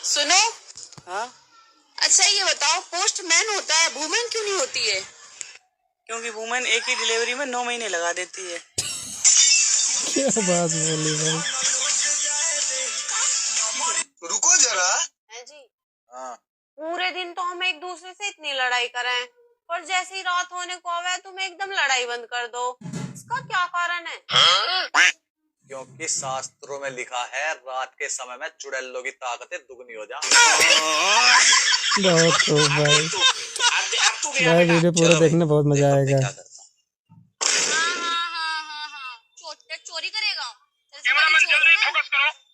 सुनो। हाँ। अच्छा ये बताओ, पोस्टमैन होता है, वुमेन क्यों नहीं होती है? क्योंकि वुमेन एक ही डिलीवरी में 9 महीने लगा देती है। क्या बात बोली भाई। रुको जरा। है जी। हाँ। पूरे दिन तो हम एक दूसरे से इतनी लड़ाई करें, पर जैसे ही रात होने को आवे तुम एकदम लड़ाई बंद कर दो। इसका क्या कारण है? क्योंकि शास्त्रों में लिखा है रात के समय में चुड़ैलों की ताकतें दुगनी हो जा। बहुत खूब भाई। भाई वीडियो पूरा देखने बहुत मजा आएगा। चोरी करेगा।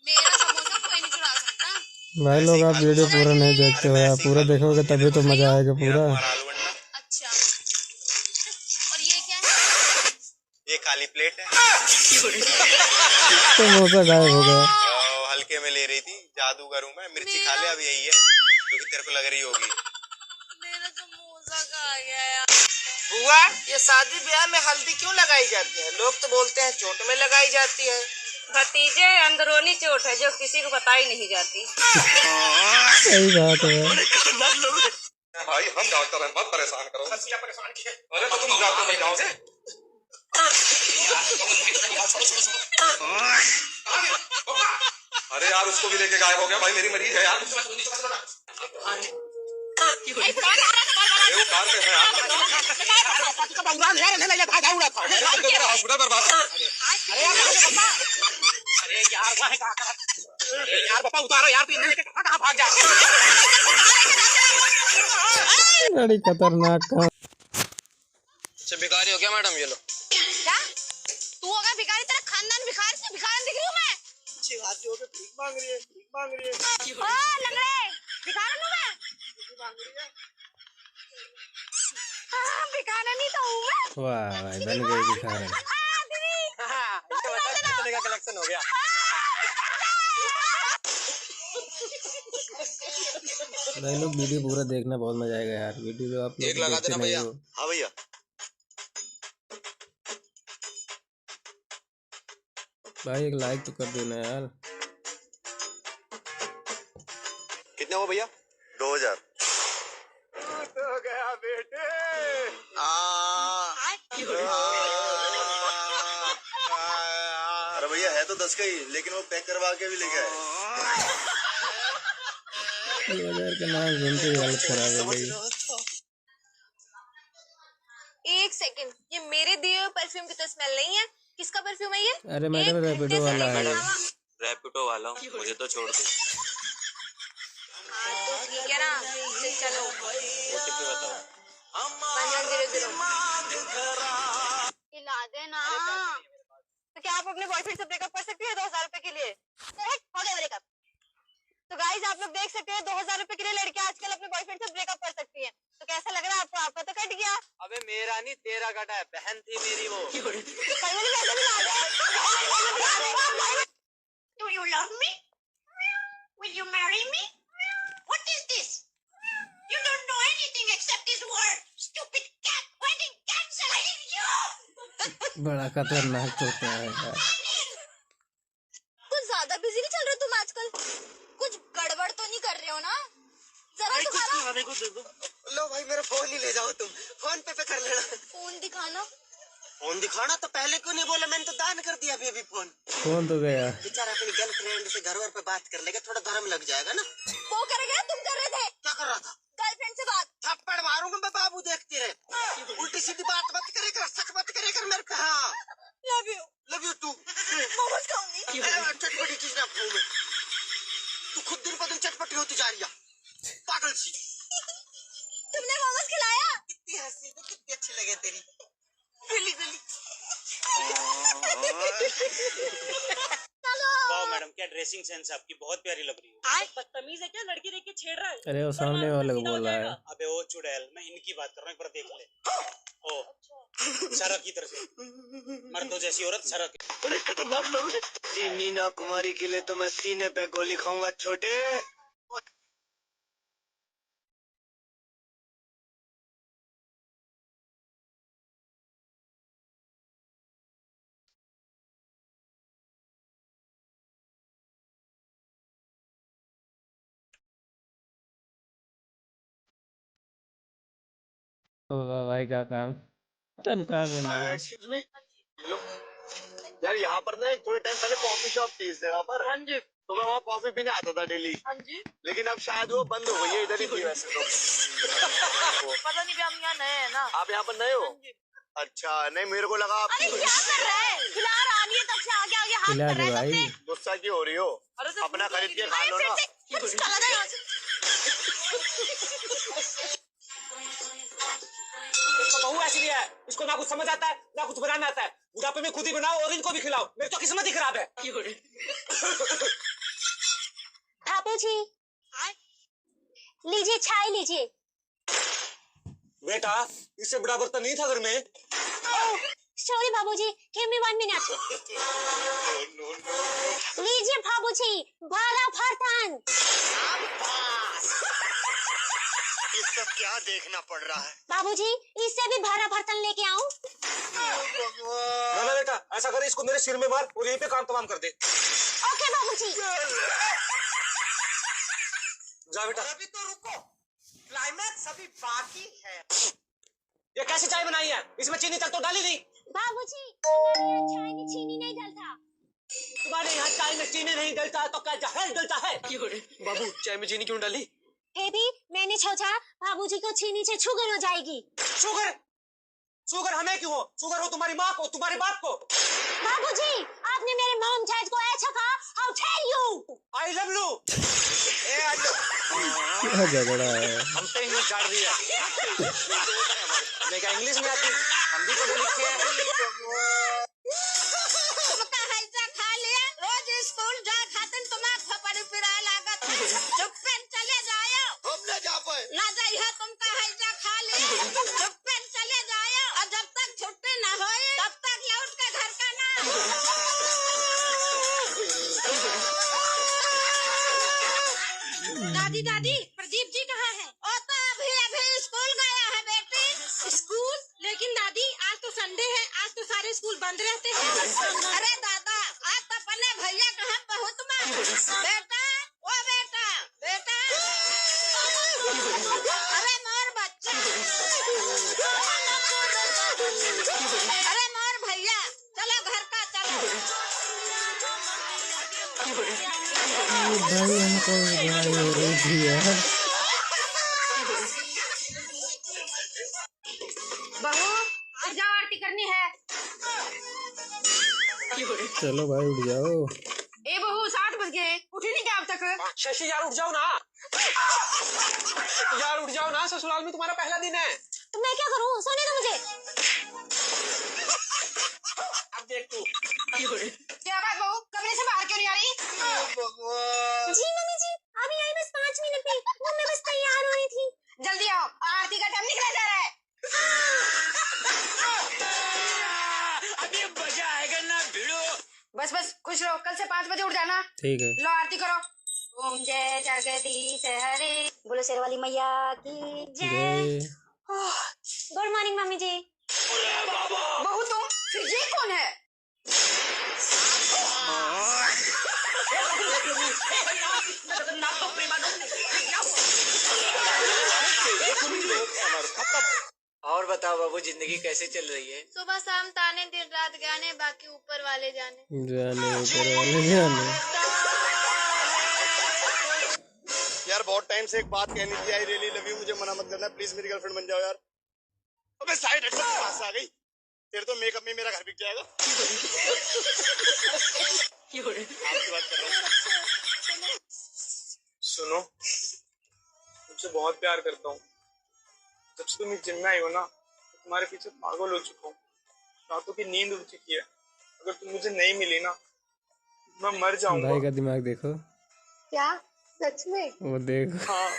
मेरा समोसा कोई नहीं चुरा सकता। भाई लोग आप वीडियो पूरा नहीं देखते हो यार, पूरा देखोगे तभी तो मजा आएगा पूरा। अच्छा, और ये क्या है? ये खाली प्लेट है। समोसा गायब हो गया। हल्के में ले रही थी, जादू करूं मैं, मिर्ची खा ले, अब यही है जो कि तेरे को लग रही होगी। मेरा समोसा खा गया यार। बुआ, ये शादी ब्याह में हल्दी क्यों लगाई जाती है? लोग तो बोलते हैं चोट में लगाई जाती है। भतीजे, अंदरूनी चोट है जो किसी को बताई नहीं जाती। सही बात है भाई हम डॉक्टर हैं, मत परेशान करो। परेशान किए। अरे तो तुम डॉक्टर नहीं जाओगे? अरे यार उसको भी लेके गायब हो गया भाई, मेरी मरीज है यार। हॉस्पिटल बर्बाद। अरे यार पापा उतारो यार, तू कहाँ भाग जा। बड़ी खतरनाक काम। अच्छा भिखारी हो क्या मैडम? ये लो। क्या? तू होगा भिखारी? तेरा खानदान भिखारी से भिखारी दिख रही हूँ मैं? अच्छी बात हो के भीख मांग रही है, भीख मांग रही है। हाँ, लग रहा है भिखारन हूँ मैं। मांग रही है। हाँ, भिखारन ही तो हूँ मैं। वाह भाई बन गई भिखारन। इसका मतलब कितने का कलेक्शन हो गया? भाई लोग वीडियो पूरा देखना बहुत मजा आएगा यार। वीडियो जो आप लोग देखते नहीं हो। हाँ भैया। भाई एक लाइक तो कर देना यार। कितने हो भैया? 2000 हो गया बेटे। अरे भैया है तो 10 का ही, लेकिन वो पैक करवा के भी लेके आए। 2000 का नाम सुनते ही हालत खराब हो गई। एक सेकंड, ये मेरे दिए हुए परफ्यूम की तो स्मेल नहीं है। किसका परफ्यूम है ये? अरे मैडम रैपिडो वाला है। रैपिडो वाला हूँ, मुझे तो छोड़ दो। हाँ तो ठीक है ना, चलो। OTP बताओ। 1100 हिला देना। तो क्या आप अपने बॉयफ्रेंड से ब्रेकअप कर सकती है 2000 रुपए के लिए? हो गया ब्रेकअप। तो गाइस आप लोग देख सकते हैं 2000 रुपए के लिए लड़कियां आजकल अपने बॉयफ्रेंड से ब्रेकअप कर सकती हैं। तो कैसा लग रहा है आपको? आपका तो कट गया। अबे मेरा नहीं तेरा कटा है, बहन थी मेरी वो। Do you love me? Will you marry me? What is this? You don't know anything except this word. Stupid cat. Wedding cancel. I hate you. बड़ा खतरनाक होता है यार। कुछ ज्यादा बिजी नहीं चल रहे तुम आजकल? कुछ गड़बड़ तो नहीं कर रहे हो ना? जरा दिखाना। लो भाई मेरा फोन ही ले जाओ तुम, फोन पे कर लेना। फोन दिखाना। फोन दिखाना तो पहले क्यों नहीं बोला? मैंने तो दान कर दिया अभी फोन। फोन तो गया। बेचारा अपनी गर्लफ्रेंड से घर पे बात कर लेगा, थोड़ा धर्म लग जाएगा ना। वो करेगा, तुम कर रहे थे। क्या कर रहा था? गर्लफ्रेंड से बात। थप्पड़ मारूंगा मैं बाबू, देखती रहे। उल्टी सीधी बात मत करेगा, सच मत करेगा मेरे पे। हाँ love you. Love you too. Momos खाऊंगी। चटपटी चीज ना खाऊं मैं। तू खुद दिन पर दिन चटपटी होती जा रही है, पागल सी। तुमने मोमोज खिलाया? कितनी हंसी, कितनी अच्छी लगे तेरी गली गली। वाह मैडम, क्या ड्रेसिंग सेंस आपकी, बहुत प्यारी लग रही है। बदतमीज है क्या? लड़की देख के छेड़ रहा है। अरे वो सामने वाले को बोल रहा है। अबे ओ चुड़ैल, मैं इनकी बात कर रहा हूँ, एक बार देख ले। ओ सरक की तरफ से, मर्दों जैसी औरत सरक। मीना कुमारी के लिए तो मैं सीने पे गोली खाऊंगा छोटे। होगा भाई का काम तनख्वाह में ना एक्सक्यूज मी यार, यहाँ पर ना थोड़े टाइम पहले कॉफी शॉप थी इस जगह पर। हाँ जी। तो मैं वहाँ कॉफी पीने आता था डेली। हाँ जी। लेकिन अब शायद वो बंद हो गई है, इधर ही थी वैसे तो। पता नहीं, हम यहाँ नए हैं ना। आप यहाँ पर नए हो? अच्छा, नहीं मेरे को लगा आप अरे क्या कर रहा है? खिला रहा नहीं है तब से आगे आगे हाथ खिला कर दे रहा है भाई। सबसे। गुस्सा क्यों हो रही हो? अरे तो अपना खरीद के खा लो फिर ना। से कुछ चला जाए यहाँ से। इसको बहू ऐसी भी है, इसको ना कुछ समझ आता है ना कुछ बनाना आता है। बुढ़ापे में खुद ही बनाओ और इनको भी खिलाओ। मेरी तो किस्मत ही खराब है। बाबूजी लीजिए चाय लीजिए। बेटा, इससे बड़ा बर्तन नहीं था घर में। सॉरी बाबूजी, गिव मी 1 मिनट। लीजिए बाबूजी, भारा बर्तन। ये सब क्या देखना पड़ रहा है? बाबूजी इससे भी भारा बर्तन लेके आऊं? ना बेटा, ऐसा करे इसको मेरे सिर में मार और यहीं पे काम तमाम कर दे। ओके बाबूजी। जा बेटा। अभी तो रुको, क्लाइमैक्स अभी बाकी है। ये कैसी चाय बनाई है? इसमें चीनी तक तो डाली नहीं। बाबूजी चाय में चीनी नहीं डलता। तुम्हारे यहाँ चाय में चीनी नहीं डलता तो क्या जहर डलता है? बाबू, चाय में चीनी क्यों डाली? बेबी मैंने सोचा बाबूजी को चीनी से शुगर हो जाएगी। शुगर? शुगर हमें क्यों हो? शुगर हो तुम्हारी माँ को, तुम्हारे बाप को। बाबूजी आपने मेरे मॉम डैड को ऐसा कहा? How dare you! I love you. क्या झगड़ा है? हम तो इंग्लिश झाड़ रही है। हमें क्या इंग्लिश नहीं आती? हम भी पढ़े लिखे हैं। तुमका हैजा खा लिया, रोज स्कूल जा खातिन तुम्हारा खपड़ी फिराए लागत है। चुप्पन चले जाओ। हम न जा पाए। ना जाइए, तुमका हैजा खा लिया, चुप्पन चले जाओ और जब तक छुट्टी ना होए तब तक लौट के घर का ना। दादी दादी प्रदीप जी कहाँ है? ओ तो अभी अभी स्कूल गया है बेटी। स्कूल? लेकिन दादी आज तो संडे है, आज तो सारे स्कूल बंद रहते हैं। अरे दादा आज तो अपने भैया कहाँ बहुत मां। बेटा ओ बेटा बेटा, अरे मोर बच्चा, अरे मोर भैया चलो घर का चलो। भाई हमको भाई हो रही थी यार। बहू अब जाओ, आरती करनी है। चलो भाई उठ जाओ। ए बहू 7 बज गए, उठी नहीं क्या अब तक? शशि यार उठ जाओ ना। यार उठ जाओ ना, ससुराल में तुम्हारा पहला दिन है। तो मैं क्या करूं? सोने दो मुझे। अब देख तू। क्या बात बहू, कमरे से बाहर क्यों नहीं आ रही? जी मम्मी जी, अभी आई बस 5 मिनट में, वो मैं बस तैयार हो रही थी। जल्दी आओ, आरती का टाइम निकला जा रहा है। अभी मजा आएगा ना भिड़ो। बस बस खुश रहो, कल से 5 बजे उठ जाना। ठीक है। लो आरती करो। ओम जय जगदीश हरे, बोलो शेर वाली मैया की जय। जय। गुड मॉर्निंग मम्मी जी। बहू तुम, फिर ये कौन है? और बताओ बाबू, जिंदगी कैसे चल रही है? सुबह शाम ताने दिन रात गाने, बाकी ऊपर वाले जाने। जाने ऊपर वाले जाने। यार बहुत टाइम से एक बात कहनी थी, आई रियली लव यू, मुझे मना मत करना प्लीज, मेरी गर्लफ्रेंड बन जाओ यार। अबे साइड हट, कहाँ से आ गई? तेरे तो मेकअप में मेरा घर बिक जाएगा। आपकी बात कर रहा हूँ। सुनो, तुमसे बहुत प्यार करता हूँ। जब से तुम इस जिम में आई हो ना, तो तुम्हारे पीछे पागल हो चुका हूँ। रातों की नींद उड़ चुकी है। अगर तुम मुझे नहीं मिली ना, मैं मर जाऊंगा। भाई का दिमाग देखो। क्या सच में? वो देखो। हाँ।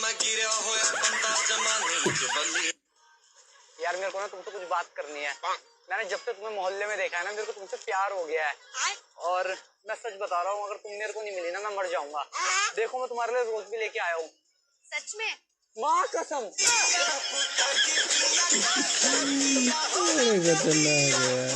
मैं गिरा होया बंदा जमाने के बंदी। यार मेरे को ना तुमसे कुछ बात करनी है। मैंने जब से तुम्हें मोहल्ले में देखा है ना, मेरे को तुमसे प्यार हो गया है। और मैं सच बता रहा हूँ, अगर तुम मेरे को नहीं मिली ना, मैं मर जाऊंगा। देखो मैं तुम्हारे लिए रोज भी लेके आया हूँ। सच में? माँ कसम। अरे खतरनाक है यार।